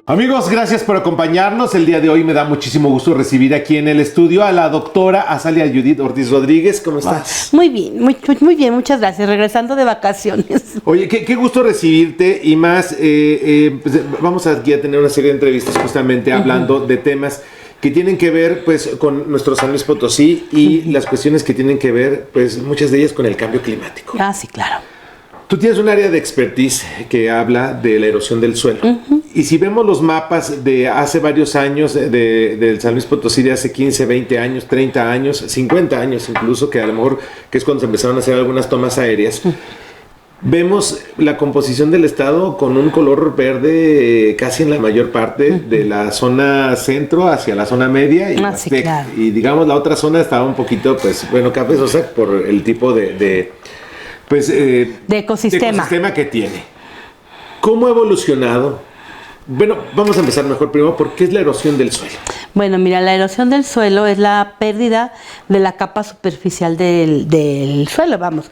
Amigos, gracias por acompañarnos. El día de hoy me da muchísimo gusto recibir aquí en el estudio a la doctora Azalia Judith Ortiz Rodríguez. ¿Cómo estás? Muy bien, muy bien, muchas gracias. Regresando de vacaciones. Oye, qué gusto recibirte y más, pues, vamos aquí a tener una serie de entrevistas justamente hablando de temas que tienen que ver pues con nuestro San Luis Potosí y las cuestiones que tienen que ver, pues muchas de ellas con el cambio climático. Ah, sí, claro. Tú tienes un área de expertise que habla de la erosión del suelo. Y si vemos los mapas de hace varios años del San Luis Potosí, de hace 15, 20 años, 30 años, 50 años incluso, que a lo mejor que es cuando se empezaron a hacer algunas tomas aéreas, vemos la composición del estado con un color verde casi en la mayor parte de la zona centro hacia la zona media y, sí, claro. Y digamos la otra zona estaba un poquito, pues bueno, cafezosa por el tipo de ecosistema que tiene. ¿Cómo ha evolucionado? Bueno, vamos a empezar mejor primero. ¿Por qué es la erosión del suelo? Bueno, mira, la erosión del suelo es la pérdida de la capa superficial del suelo, vamos.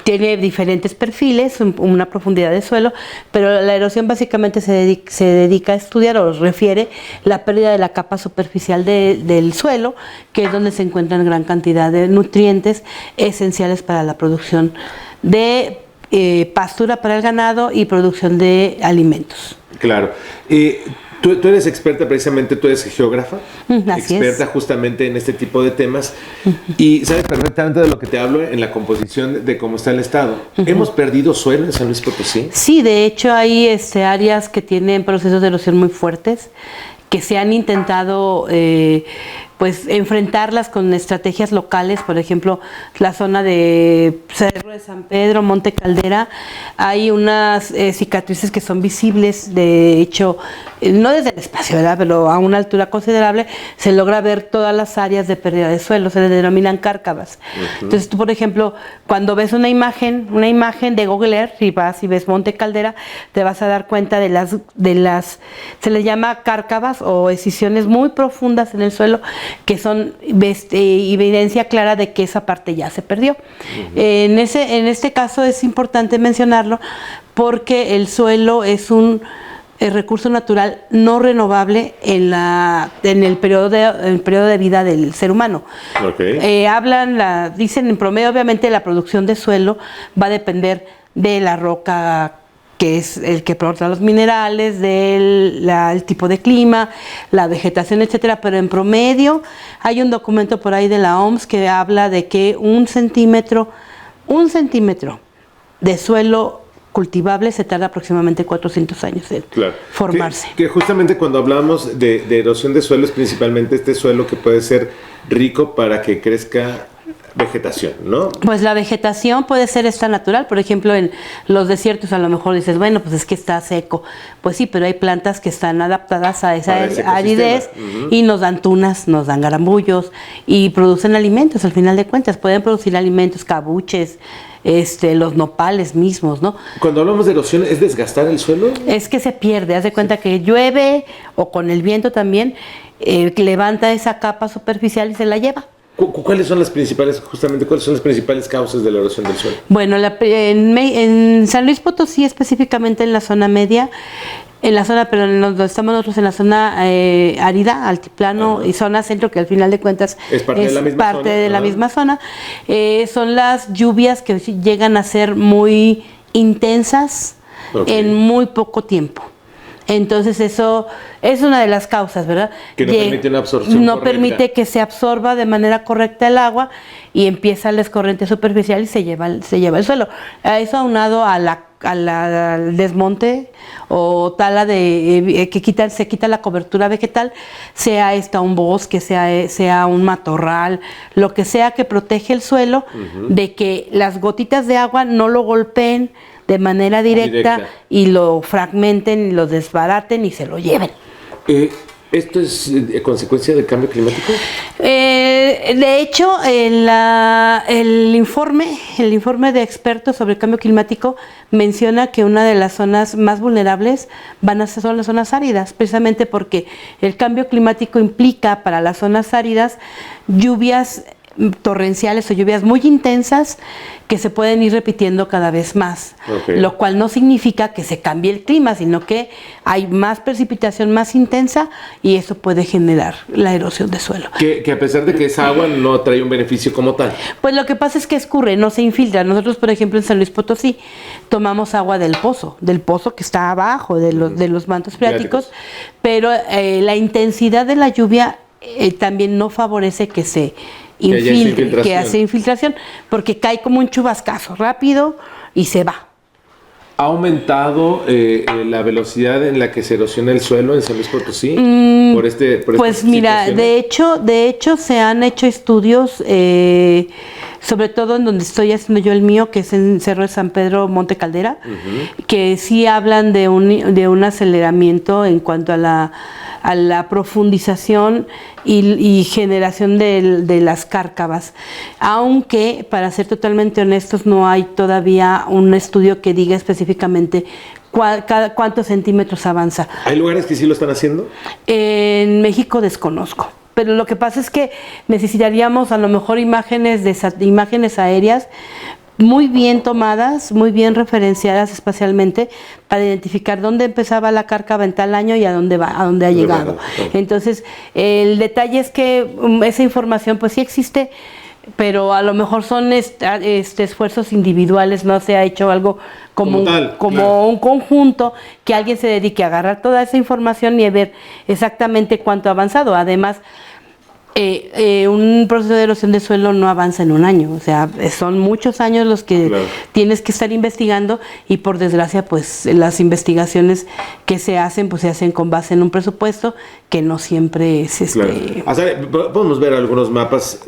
Tiene diferentes perfiles, una profundidad de suelo, pero la erosión básicamente se dedica a estudiar o refiere la pérdida de la capa superficial del suelo, que es donde se encuentran gran cantidad de nutrientes esenciales para la producción de pastura para el ganado y producción de alimentos. Claro. Tú eres experta, precisamente, tú eres geógrafa, Así experta es. Justamente en este tipo de temas y sabes perfectamente de lo que te hablo en la composición de cómo está el estado. ¿Hemos perdido suelo en San Luis Potosí? Sí, de hecho hay áreas que tienen procesos de erosión muy fuertes, que se han intentado pues enfrentarlas con estrategias locales. Por ejemplo, la zona de Cerro de San Pedro, Monte Caldera, hay unas cicatrices que son visibles, de hecho, no desde el espacio, ¿verdad?, pero a una altura considerable se logra ver todas las áreas de pérdida de suelo, se denominan cárcavas. Entonces tú, por ejemplo, cuando ves una imagen de Google Earth y vas y ves Monte Caldera, te vas a dar cuenta de las se les llama cárcavas o escisiones muy profundas en el suelo, que son evidencia clara de que esa parte ya se perdió. En este caso es importante mencionarlo porque el suelo es un recurso natural no renovable en el periodo de vida del ser humano. Okay. Dicen en promedio, obviamente la producción de suelo va a depender de la roca, que es el que aporta los minerales, el tipo de clima, la vegetación, etcétera, pero en promedio hay un documento por ahí de la OMS que habla de que un centímetro de suelo cultivable se tarda aproximadamente 400 años en formarse. Que justamente cuando hablamos de erosión de suelo es principalmente este suelo que puede ser rico para que crezca vegetación, ¿no? Pues la vegetación puede ser esta natural. Por ejemplo, en los desiertos a lo mejor dices, bueno, pues es que está seco. Pues sí, pero hay plantas que están adaptadas a esa aridez y nos dan tunas, nos dan garambullos y producen alimentos. Al final de cuentas pueden producir alimentos, cabuches, los nopales mismos, ¿no? Cuando hablamos de erosión, ¿es desgastar el suelo? Es que se pierde. Haz de cuenta que llueve o con el viento también levanta esa capa superficial y se la lleva. ¿Cuáles son las principales causas de la erosión del suelo? Bueno, en San Luis Potosí, específicamente en la zona media, pero donde estamos nosotros en la zona árida, altiplano y zona centro, que al final de cuentas es parte de la misma zona, son las lluvias que llegan a ser muy intensas en muy poco tiempo. Entonces eso es una de las causas, ¿verdad? Que no permite una absorción correcta. Permite que se absorba de manera correcta el agua y empieza la escorrente superficial y se lleva el suelo. Eso aunado al desmonte o tala que se quita la cobertura vegetal, sea un bosque, sea un matorral, lo que sea que protege el suelo de que las gotitas de agua no lo golpeen de manera directa y lo fragmenten y lo desbaraten y se lo lleven. ¿Esto es consecuencia del cambio climático? De hecho, el informe de expertos sobre el cambio climático menciona que una de las zonas más vulnerables son las zonas áridas, precisamente porque el cambio climático implica para las zonas áridas lluvias torrenciales o lluvias muy intensas que se pueden ir repitiendo cada vez más, lo cual no significa que se cambie el clima, sino que hay más precipitación más intensa y eso puede generar la erosión de suelo. Que a pesar de que es agua, no trae un beneficio como tal. Pues lo que pasa es que escurre, no se infiltra. Nosotros, por ejemplo, en San Luis Potosí, tomamos agua del pozo que está abajo de los mantos freáticos, pero la intensidad de la lluvia también no favorece que se infiltre, que hace infiltración, porque cae como un chubascazo rápido y se va. ¿Ha aumentado la velocidad en la que se erosiona el suelo en San Luis Potosí? Pues mira, de hecho se han hecho estudios, sobre todo en donde estoy haciendo yo el mío, que es en Cerro de San Pedro, Monte Caldera, que sí hablan de un aceleramiento en cuanto a la profundización y generación de las cárcavas, aunque para ser totalmente honestos no hay todavía un estudio que diga específicamente cuántos centímetros avanza. ¿Hay lugares que sí lo están haciendo? En México desconozco, pero lo que pasa es que necesitaríamos a lo mejor imágenes aéreas muy bien tomadas, muy bien referenciadas espacialmente para identificar dónde empezaba la cárcava en tal año y a dónde ha llegado. Entonces, el detalle es que esa información pues sí existe, pero a lo mejor son esfuerzos individuales, no se ha hecho algo como un conjunto, que alguien se dedique a agarrar toda esa información y a ver exactamente cuánto ha avanzado. Además, un proceso de erosión de suelo no avanza en un año, o sea, son muchos años los que tienes que estar investigando y por desgracia pues las investigaciones que se hacen pues se hacen con base en un presupuesto que no siempre es O sea, podemos ver algunos mapas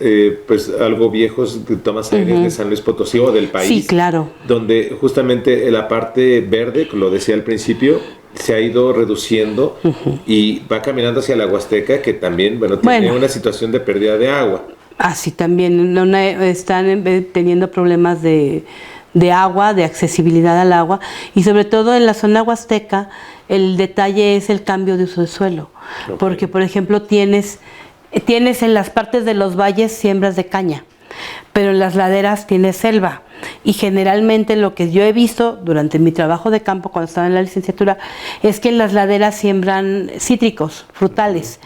pues algo viejos de tomas aéreas de San Luis Potosí o del país. Sí, claro. Donde justamente la parte verde, como lo decía al principio, se ha ido reduciendo y va caminando hacia la Huasteca, que también, tiene una situación de pérdida de agua. Así también están teniendo problemas de agua, de accesibilidad al agua, y sobre todo en la zona huasteca el detalle es el cambio de uso de suelo, porque por ejemplo tienes en las partes de los valles siembras de caña, pero en las laderas tienes selva. Y generalmente lo que yo he visto durante mi trabajo de campo cuando estaba en la licenciatura es que en las laderas siembran cítricos, frutales,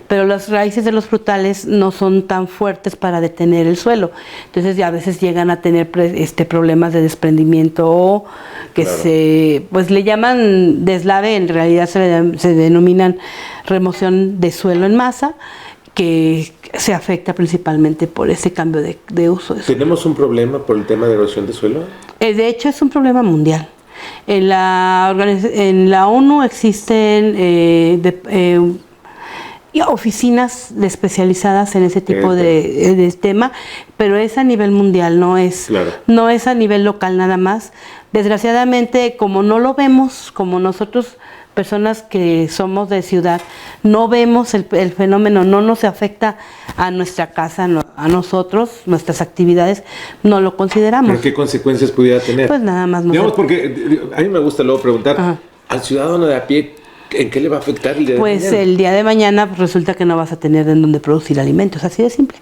pero las raíces de los frutales no son tan fuertes para detener el suelo. Entonces ya a veces llegan a tener problemas de desprendimiento o que pues le llaman deslave, en realidad se denominan remoción de suelo en masa, que se afecta principalmente por ese cambio de uso de suelo. ¿Tenemos un problema por el tema de erosión de suelo? De hecho, es un problema mundial. En la ONU existen oficinas especializadas en ese tipo de tema, pero es a nivel mundial, no es a nivel local nada más. Desgraciadamente, como no lo vemos, como nosotros personas que somos de ciudad, no vemos el fenómeno, no nos afecta a nuestra casa, a nosotros, nuestras actividades, no lo consideramos. ¿Pero qué consecuencias pudiera tener? Pues nada más. Porque a mí me gusta luego preguntar, al ciudadano de a pie, ¿en qué le va a afectar el día de mañana? Pues el día de mañana resulta que no vas a tener en dónde producir alimentos, así de simple.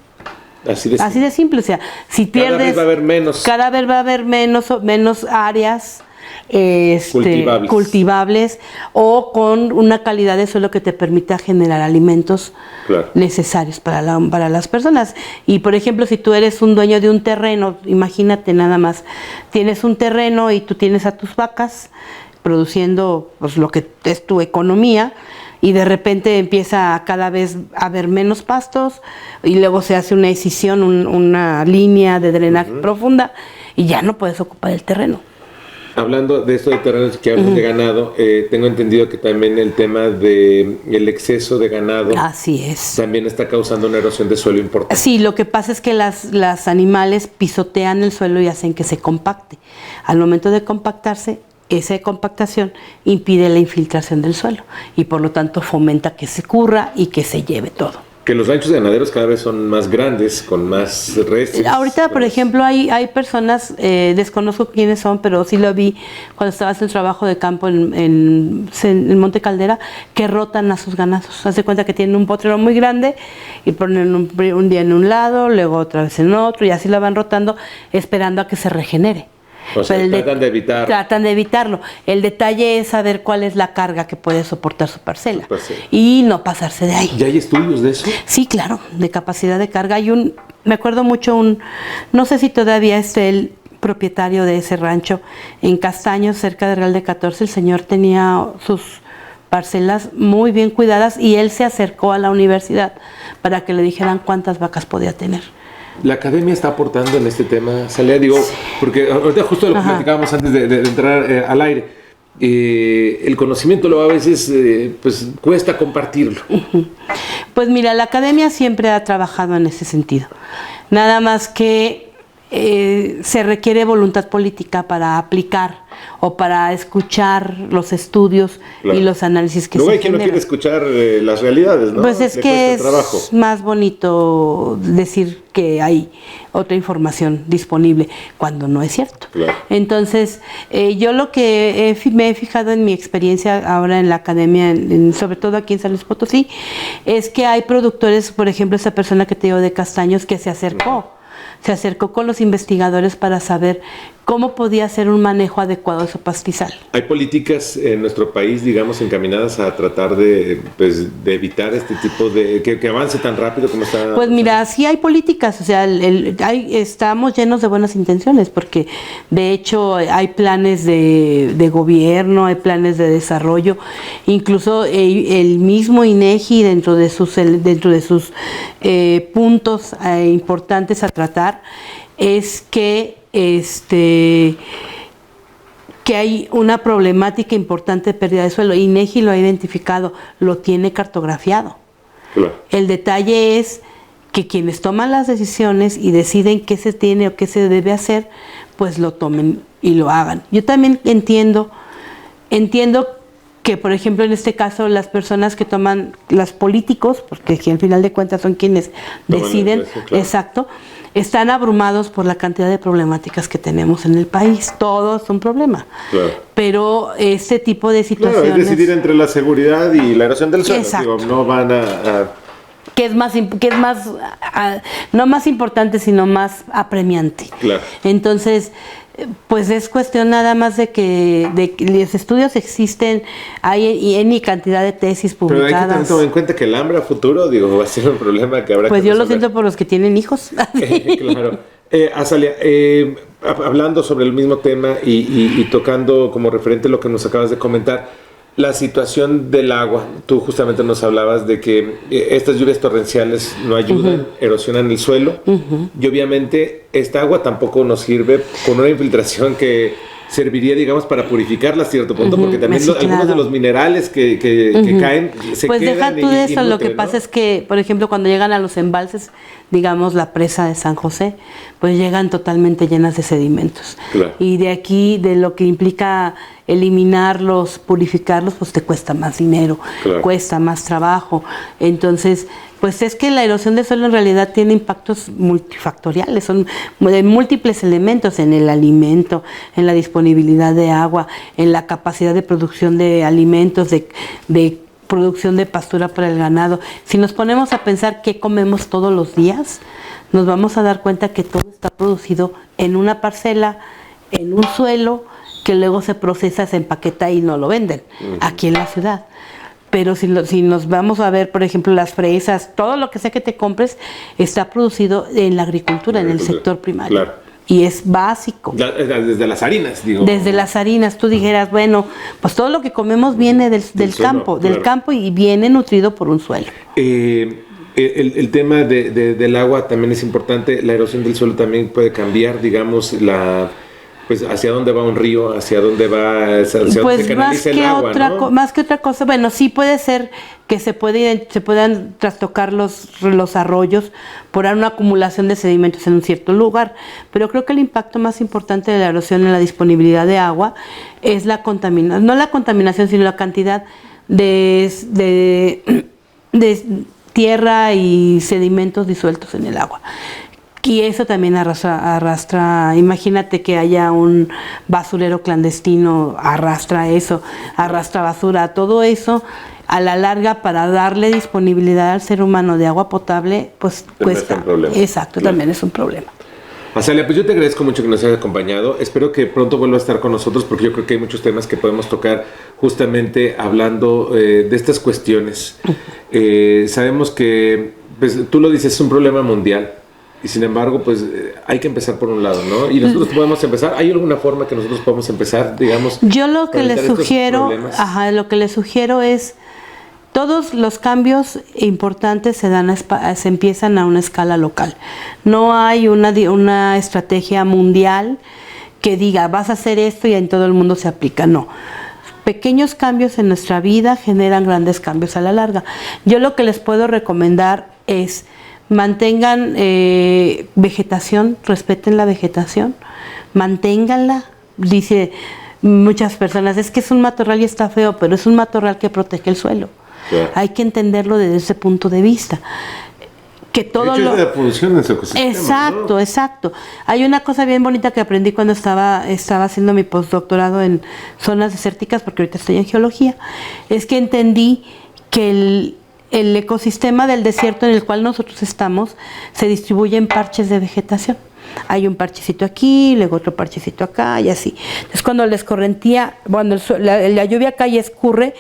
Así de simple, o sea, si pierdes... Cada vez va a haber menos áreas cultivables o con una calidad de suelo que te permita generar alimentos necesarios para las personas. Y por ejemplo, si tú eres un dueño de un terreno, imagínate nada más, tienes un terreno y tú tienes a tus vacas produciendo pues lo que es tu economía, y de repente empieza cada vez a haber menos pastos y luego se hace una excisión, una línea de drenaje profunda y ya no puedes ocupar el terreno. Hablando de esto de terrenos que hablan de ganado, tengo entendido que también el tema del exceso de ganado también está causando una erosión de suelo importante. Sí, lo que pasa es que las animales pisotean el suelo y hacen que se compacte. Al momento de compactarse, esa compactación impide la infiltración del suelo y por lo tanto fomenta que se curra y que se lleve todo. Que los ranchos ganaderos cada vez son más grandes, con más reses. Ahorita, por ejemplo, hay personas, desconozco quiénes son, pero sí lo vi cuando estaba haciendo trabajo de campo en Monte Caldera, que rotan a sus ganados. Haz de cuenta que tienen un potrero muy grande y ponen un día en un lado, luego otra vez en otro, y así lo van rotando, esperando a que se regenere. O sea, tratan de evitarlo. El detalle es saber cuál es la carga que puede soportar su parcela. Parcela. Y no pasarse de ahí. ¿Ya hay estudios de eso? Sí, claro, de capacidad de carga. Me acuerdo mucho no sé si todavía es el propietario de ese rancho en Castaños, cerca de Real de 14. El señor tenía sus parcelas muy bien cuidadas y él se acercó a la universidad para que le dijeran cuántas vacas podía tener. La academia está aportando en este tema, Salea, digo, porque ahorita justo lo que platicábamos antes de entrar al aire, el conocimiento luego a veces pues cuesta compartirlo. Pues mira, la academia siempre ha trabajado en ese sentido, nada más que se requiere voluntad política para aplicar o para escuchar los estudios y los análisis que luego se hay quien no quiere escuchar las realidades, ¿no? Pues es que es más bonito decir que hay otra información disponible cuando no es cierto. Claro. Entonces, yo lo que me he fijado en mi experiencia ahora en la academia, sobre todo aquí en San Luis Potosí, es que hay productores, por ejemplo, esa persona que te digo de Castaños, que se acercó con los investigadores para saber cómo podía hacer un manejo adecuado de su pastizal. ¿Hay políticas en nuestro país, digamos, encaminadas a tratar de evitar este tipo de... que avance tan rápido como está? Pues mira, sí hay políticas, o sea, estamos llenos de buenas intenciones, porque de hecho hay planes de gobierno, hay planes de desarrollo, incluso el mismo INEGI dentro de sus puntos importantes a tratar es que hay una problemática importante de pérdida de suelo. INEGI lo ha identificado, lo tiene cartografiado. Claro. El detalle es que quienes toman las decisiones y deciden qué se tiene o qué se debe hacer, pues lo tomen y lo hagan. Yo también entiendo que, por ejemplo, en este caso, las personas que toman, los políticos, porque al final de cuentas son quienes deciden, exacto, están abrumados por la cantidad de problemáticas que tenemos en el país. Todo es un problema. Claro. Pero este tipo de situaciones... Claro, es decidir entre la seguridad y la erosión del suelo. Digo, no van que es más no más importante, sino más apremiante. Claro. Entonces, pues es cuestión nada más de que los estudios existen, hay N cantidad de tesis publicadas. Pero hay que tomar en cuenta que el hambre a futuro, digo, va a ser un problema que habrá pues que yo lo siento por los que tienen hijos. Claro. Azalia, hablando sobre el mismo tema y tocando como referente lo que nos acabas de comentar, la situación del agua. Tú justamente nos hablabas de que estas lluvias torrenciales no ayudan, erosionan el suelo, y obviamente esta agua tampoco nos sirve con una infiltración que serviría, digamos, para purificarla a cierto punto, porque también algunos de los minerales que caen se pues quedan. Pues deja tú de eso, lo que pasa es que, por ejemplo, cuando llegan a los embalses, digamos la presa de San José, pues llegan totalmente llenas de sedimentos. Claro. Y de aquí, de lo que implica eliminarlos, purificarlos, pues te cuesta más dinero, claro, cuesta más trabajo. Entonces, pues es que la erosión del suelo en realidad tiene impactos multifactoriales, son de múltiples elementos en el alimento, en la disponibilidad de agua, en la capacidad de producción de alimentos, de producción de pastura para el ganado. Si nos ponemos a pensar qué comemos todos los días, nos vamos a dar cuenta que todo está producido en una parcela, en un suelo, que luego se procesa, se empaqueta y no lo venden aquí en la ciudad. Pero si nos vamos a ver, por ejemplo, las fresas, todo lo que sea que te compres, está producido en la agricultura, en el sector primario. Claro. Y es básico. Desde las harinas, digo. Desde las harinas, tú dijeras, bueno, pues todo lo que comemos viene del campo, claro, del campo, y viene nutrido por un suelo. El tema del agua también es importante. La erosión del suelo también puede cambiar, digamos, pues hacia dónde va un río, hacia dónde va, hacia pues dónde se canaliza el agua, ¿no? Más que otra cosa, bueno, sí puede ser que se puedan trastocar los arroyos por una acumulación de sedimentos en un cierto lugar, pero creo que el impacto más importante de la erosión en la disponibilidad de agua es la contaminación, no la contaminación, sino la cantidad de tierra y sedimentos disueltos en el agua. Y eso también arrastra, imagínate que haya un basurero clandestino, arrastra eso, arrastra basura, todo eso a la larga para darle disponibilidad al ser humano de agua potable, pues cuesta. Exacto, claro. También es un problema. Azalia, pues yo te agradezco mucho que nos hayas acompañado. Espero que pronto vuelva a estar con nosotros porque yo creo que hay muchos temas que podemos tocar justamente hablando de estas cuestiones. Sabemos que, pues, tú lo dices, es un problema mundial. Y sin embargo, pues hay que empezar por un lado, ¿no? Y nosotros podemos empezar. ¿Hay alguna forma que nosotros podamos empezar, digamos? Yo lo que les sugiero, es todos los cambios importantes se empiezan a una escala local. No hay una estrategia mundial que diga vas a hacer esto y en todo el mundo se aplica. No. Pequeños cambios en nuestra vida generan grandes cambios a la larga. Yo lo que les puedo recomendar es mantengan vegetación, respeten la vegetación, manténganla. Dice muchas personas, es que es un matorral y está feo, pero es un matorral que protege el suelo. Claro. Hay que entenderlo desde ese punto de vista. Que todo lo... de la función en su ecosistema, exacto, ¿no? Exacto. Hay una cosa bien bonita que aprendí cuando estaba haciendo mi postdoctorado en zonas desérticas, porque ahorita estoy en geología, es que entendí que el ecosistema del desierto en el cual nosotros estamos se distribuye en parches de vegetación. Hay un parchecito aquí, luego otro parchecito acá y así. Entonces cuando la escorrentía, cuando la lluvia cae y escurre,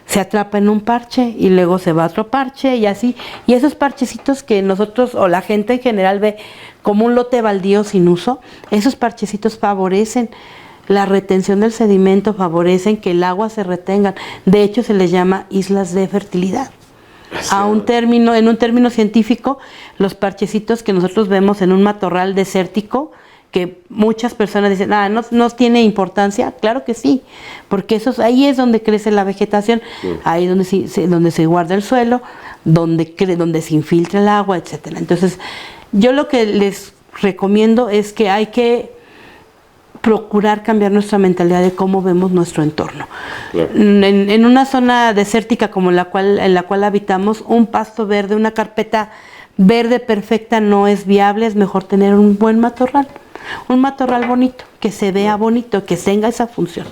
se atrapa en un parche y luego se va a otro parche y así. Y esos parchecitos que nosotros o la gente en general ve como un lote baldío sin uso, esos parchecitos favorecen la retención del sedimento, favorecen que el agua se retenga. De hecho se les llama islas de fertilidad. En un término científico, los parchecitos que nosotros vemos en un matorral desértico, que muchas personas dicen, no tiene importancia, claro que sí, porque ahí es donde crece la vegetación, ahí donde se guarda el suelo, donde se infiltra el agua, etcétera. Entonces, yo lo que les recomiendo es que hay que procurar cambiar nuestra mentalidad de cómo vemos nuestro entorno. Claro. En una zona desértica como en la cual habitamos, un pasto verde, una carpeta verde perfecta no es viable, es mejor tener un buen matorral. Un matorral bonito, que se vea bonito, que tenga esa función.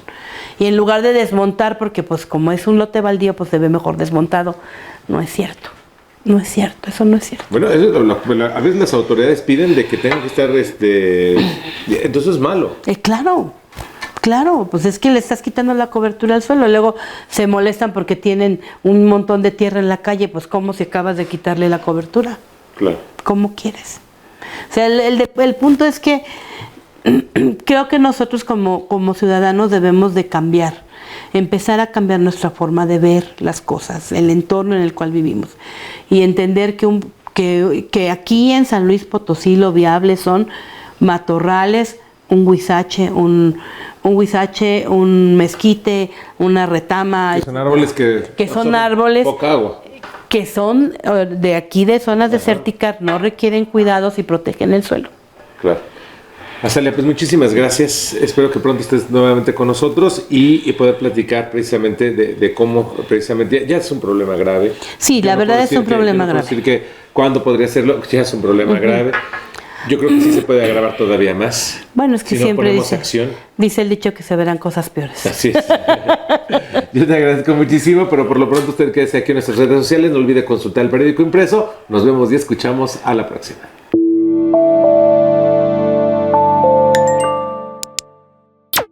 Y en lugar de desmontar, porque pues como es un lote baldío, pues se ve mejor desmontado, no es cierto. No es cierto, eso no es cierto. Bueno, a veces las autoridades piden de que tengan que estar, entonces es malo. Claro, pues es que le estás quitando la cobertura al suelo, luego se molestan porque tienen un montón de tierra en la calle, pues ¿cómo si acabas de quitarle la cobertura? Claro. ¿Cómo quieres? O sea, el punto es que creo que nosotros como ciudadanos debemos de empezar a cambiar nuestra forma de ver las cosas, el entorno en el cual vivimos y entender que aquí en San Luis Potosí lo viable son matorrales, un huizache, un mezquite, una retama. Que son árboles que son árboles poca agua. Que son de aquí de zonas desérticas, no requieren cuidados y protegen el suelo. Claro. Azalia, pues muchísimas gracias. Espero que pronto estés nuevamente con nosotros y poder platicar precisamente de cómo precisamente ya es un problema grave. Sí, la verdad es un problema grave. Decir que cuándo podría serlo, ya es un problema grave. Yo creo que sí se puede agravar todavía más. Bueno, es que si siempre no acción. Dice el dicho que se verán cosas peores. Así es. Yo te agradezco muchísimo, pero por lo pronto usted quédese aquí en nuestras redes sociales. No olvide consultar el periódico impreso. Nos vemos y escuchamos a la próxima.